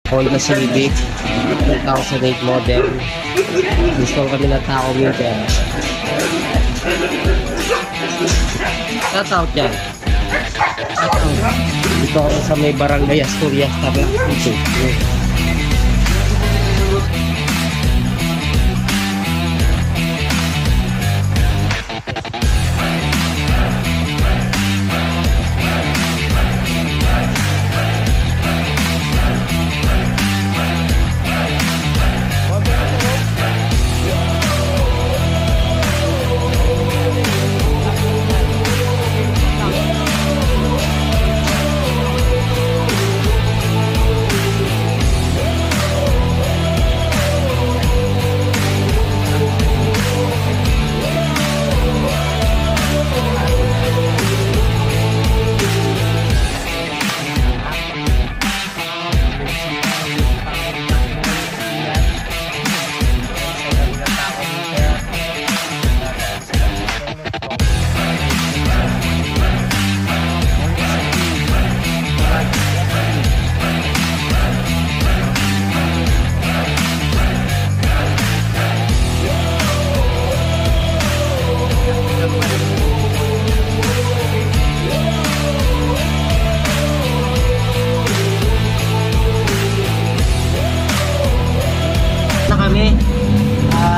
Honda Civic 2008 model. Install kami ng tachometer. Shoutout dyan. Dito ako sa may barangay Asturias, Tablac City.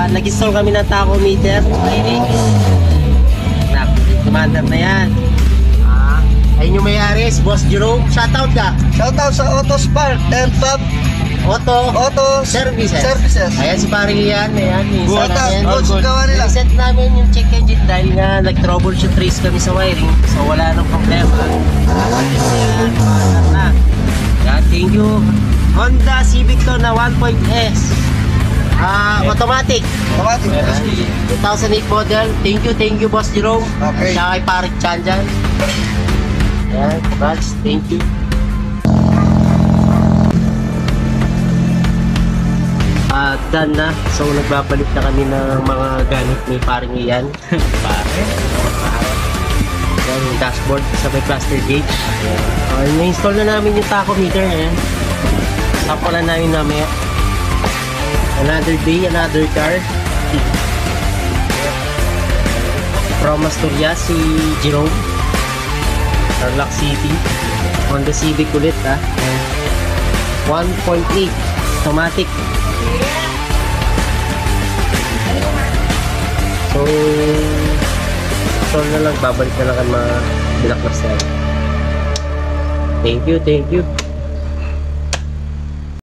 Nag-install kami ng tachometer. Commander na yan. Ayun yung may-ari, Boss Jerome. Shoutout ka. Shoutout sa Auto Spark and Fab Auto Services. Ayan si Paring Ian. Ayan, set namin yung check engine dahil nga nag-troubleshoot trace kami sa wiring. So wala nang problema. Ayan, na. Yan, thank you. Honda Civic to na 1.S. Automatic 2008 model. Thank you Boss Jerome. Okay. Siya kay Paring Chan dyan. Yan, Boss, thank you. Done na. So nagbabalik na kami ng mga gamit ni Paring Ian. Yan, yung dashboard sa may plaster gauge. Na-install na namin yung tachometer. Sampala namin namaya. Another day, another car. From Asturias, si Jerome. Tablac City. Honda Civic ulit 1.8 automatic. So na lang, babalik na lang ang mga bilak na style. Thank you.